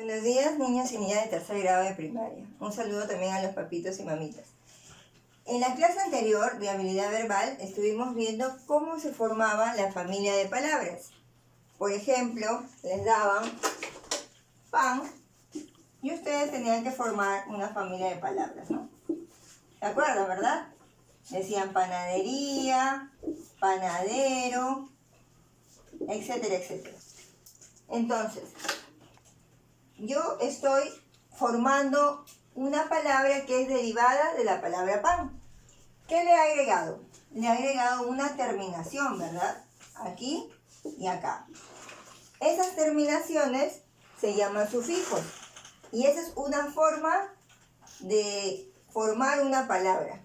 Buenos días, niños y niñas de tercer grado de primaria. Un saludo también a los papitos y mamitas. En la clase anterior de habilidad verbal estuvimos viendo cómo se formaba la familia de palabras. Por ejemplo, les daban pan y ustedes tenían que formar una familia de palabras, ¿no? ¿Se acuerdan, verdad? Decían panadería, panadero, etcétera, etcétera. Entonces, yo estoy formando una palabra que es derivada de la palabra pan. ¿Qué le he agregado? Le he agregado una terminación, ¿verdad? Aquí y acá. Esas terminaciones se llaman sufijos. Y esa es una forma de formar una palabra.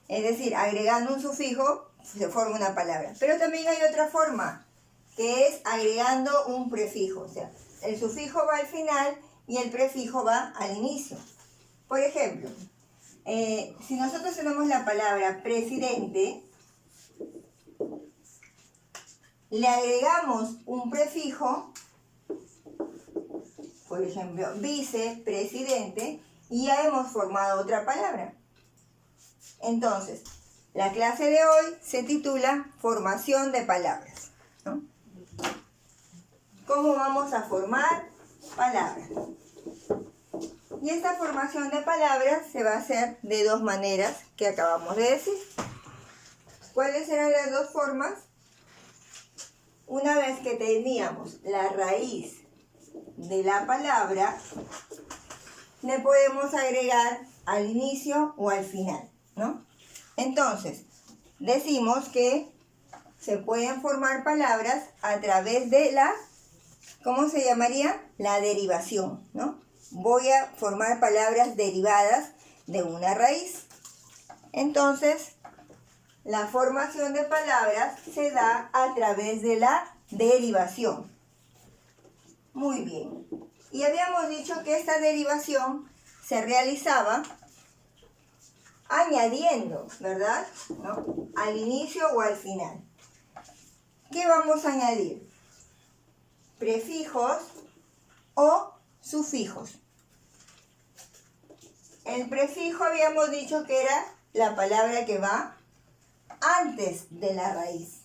Es decir, agregando un sufijo se forma una palabra. Pero también hay otra forma, que es agregando un prefijo. O sea, el sufijo va al final y el prefijo va al inicio. Por ejemplo, si nosotros tenemos la palabra presidente, le agregamos un prefijo, por ejemplo, vicepresidente, y ya hemos formado otra palabra. Entonces, la clase de hoy se titula Formación de palabras, ¿no? ¿Cómo vamos a formar palabras? Y esta formación de palabras se va a hacer de dos maneras que acabamos de decir. ¿Cuáles eran las dos formas? Una vez que teníamos la raíz de la palabra, le podemos agregar al inicio o al final, ¿no? Entonces, decimos que se pueden formar palabras a través de la, ¿cómo se llamaría? La derivación, ¿no? Voy a formar palabras derivadas de una raíz. Entonces, la formación de palabras se da a través de la derivación. Muy bien. Y habíamos dicho que esta derivación se realizaba añadiendo, ¿verdad? ¿No? Al inicio o al final. ¿Qué vamos a añadir? Prefijos o sufijos. El prefijo habíamos dicho que era la palabra que va antes de la raíz.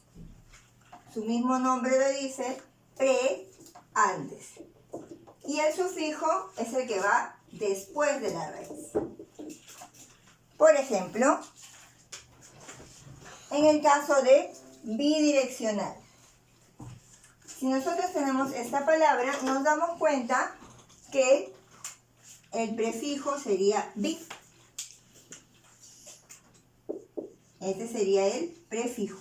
Su mismo nombre lo dice, antes. Y el sufijo es el que va después de la raíz. Por ejemplo, en el caso de bidireccional. Si nosotros tenemos esta palabra, nos damos cuenta que el prefijo sería bi. Este sería el prefijo.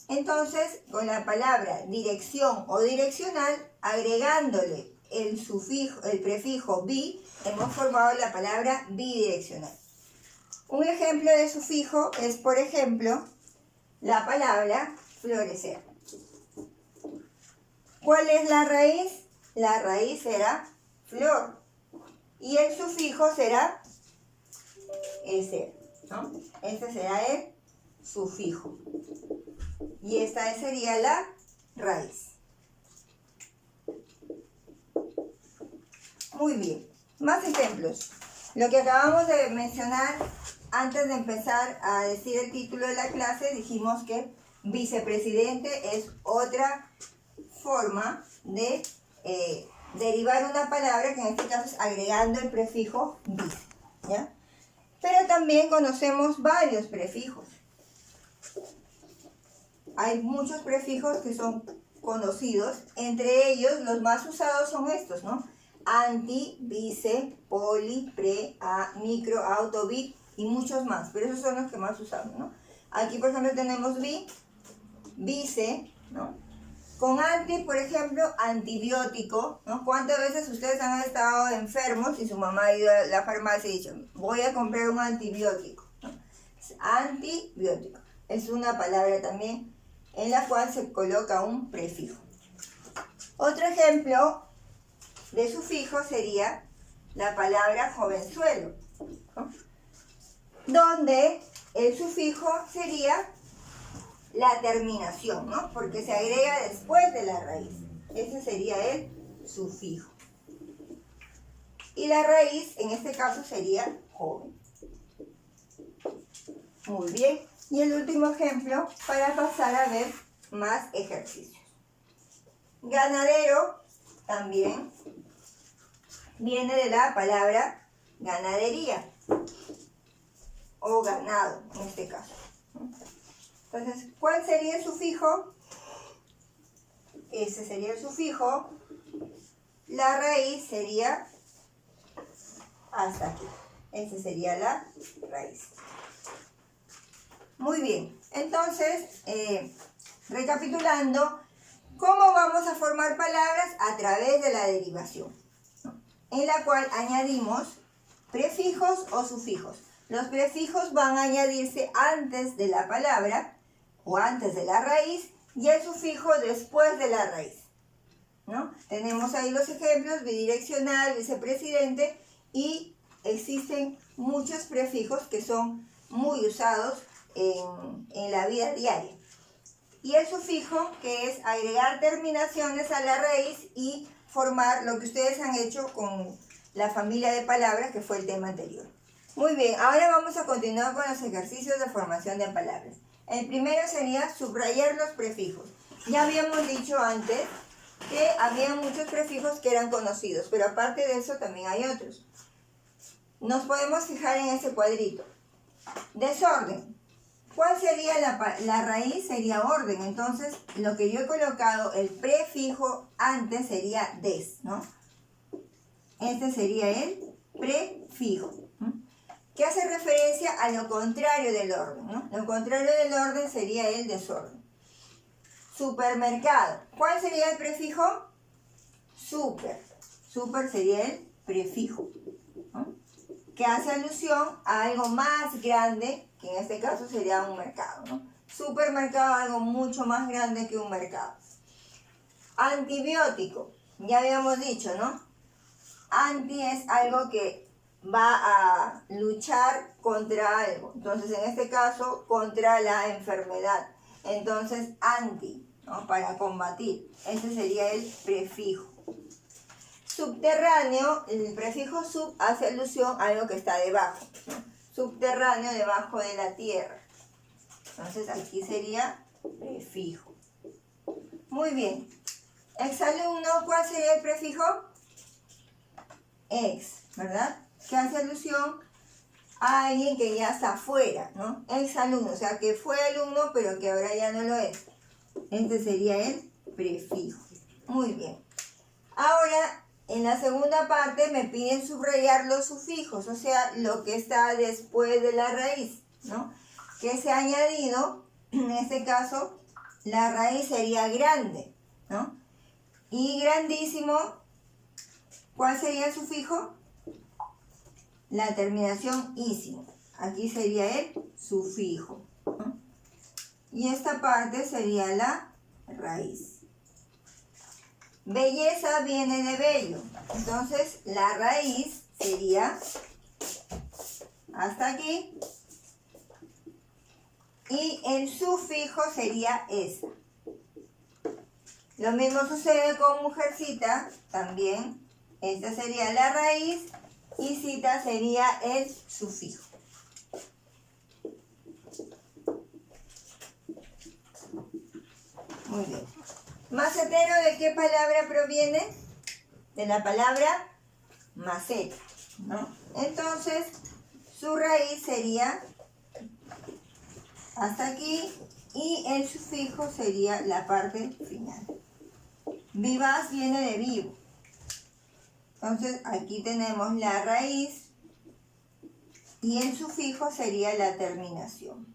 Entonces, con la palabra dirección o direccional, agregándole el sufijo, el prefijo bi, hemos formado la palabra bidireccional. Un ejemplo de sufijo es, por ejemplo, la palabra florecer. ¿Cuál es la raíz? La raíz será flor. Y el sufijo será ese, ¿no? Este será el sufijo. Y esta sería la raíz. Muy bien. Más ejemplos. Lo que acabamos de mencionar antes de empezar a decir el título de la clase, dijimos que vicepresidente es otra forma de derivar una palabra, que en este caso es agregando el prefijo vice, ¿ya? Pero también conocemos varios prefijos. Hay muchos prefijos que son conocidos, entre ellos los más usados son estos, ¿no? Anti, vice, poli, pre, a, micro, auto, bi y muchos más, pero esos son los que más usamos, ¿no? Aquí, por ejemplo, tenemos bi, vice, ¿no? Con anti, por ejemplo, antibiótico, ¿no? ¿Cuántas veces ustedes han estado enfermos y su mamá ha ido a la farmacia y ha dicho, voy a comprar un antibiótico, ¿no? Antibiótico. Es una palabra también en la cual se coloca un prefijo. Otro ejemplo de sufijo sería la palabra jovenzuelo, ¿no? Donde el sufijo sería la terminación, ¿no? Porque se agrega después de la raíz. Ese sería el sufijo. Y la raíz, en este caso, sería joven. Muy bien. Y el último ejemplo para pasar a ver más ejercicios. Ganadero también viene de la palabra ganadería o ganado en este caso. Entonces, ¿cuál sería el sufijo? Ese sería el sufijo. La raíz sería hasta aquí. Esa sería la raíz. Muy bien. Entonces, recapitulando, ¿cómo vamos a formar palabras? A través de la derivación, en la cual añadimos prefijos o sufijos. Los prefijos van a añadirse antes de la palabra o antes de la raíz y el sufijo después de la raíz, ¿no? Tenemos ahí los ejemplos: bidireccional, vicepresidente, y existen muchos prefijos que son muy usados en la vida diaria. Y el sufijo, que es agregar terminaciones a la raíz y formar lo que ustedes han hecho con la familia de palabras, que fue el tema anterior. Muy bien, ahora vamos a continuar con los ejercicios de formación de palabras. El primero sería subrayar los prefijos. Ya habíamos dicho antes que había muchos prefijos que eran conocidos, pero aparte de eso también hay otros. Nos podemos fijar en ese cuadrito. Desorden. ¿Cuál sería la raíz? Sería orden. Entonces, lo que yo he colocado, el prefijo antes sería des, ¿no? Este sería el prefijo, que hace referencia a lo contrario del orden, ¿no? Lo contrario del orden sería el desorden. Supermercado. ¿Cuál sería el prefijo? Super. Super sería el prefijo, ¿no? Que hace alusión a algo más grande, que en este caso sería un mercado, ¿no? Supermercado, algo mucho más grande que un mercado. Antibiótico. Ya habíamos dicho, ¿no? Anti es algo que va a luchar contra algo. Entonces, en este caso, contra la enfermedad. Entonces, anti, ¿no? Para combatir. Ese sería el prefijo. Subterráneo, el prefijo sub hace alusión a algo que está debajo, ¿no? Subterráneo, debajo de la tierra. Entonces, aquí sería prefijo. Muy bien. Exalumno, ¿cuál sería el prefijo? Ex, ¿verdad? Que hace alusión a alguien que ya está afuera, ¿no? Exalumno, o sea, que fue alumno, pero que ahora ya no lo es. Este sería el prefijo. Muy bien. Ahora, en la segunda parte me piden subrayar los sufijos, o sea, lo que está después de la raíz, ¿no? Que se ha añadido, en este caso, la raíz sería grande, ¿no? Y grandísimo, ¿cuál sería el sufijo? La terminación ísimo. Aquí sería el sufijo, ¿no? Y esta parte sería la raíz. Belleza viene de bello. Entonces, la raíz sería hasta aquí. Y el sufijo sería esa. Lo mismo sucede con mujercita. También, esta sería la raíz. Y cita sería el sufijo. Muy bien. Macetero, ¿de qué palabra proviene? De la palabra maceta, ¿no? Entonces, su raíz sería hasta aquí y el sufijo sería la parte final. Vivaz viene de vivo. Entonces, aquí tenemos la raíz y el sufijo sería la terminación.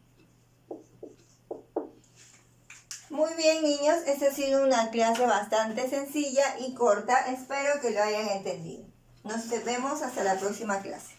Muy bien, niños, esta ha sido una clase bastante sencilla y corta. Espero que lo hayan entendido. Nos vemos hasta la próxima clase.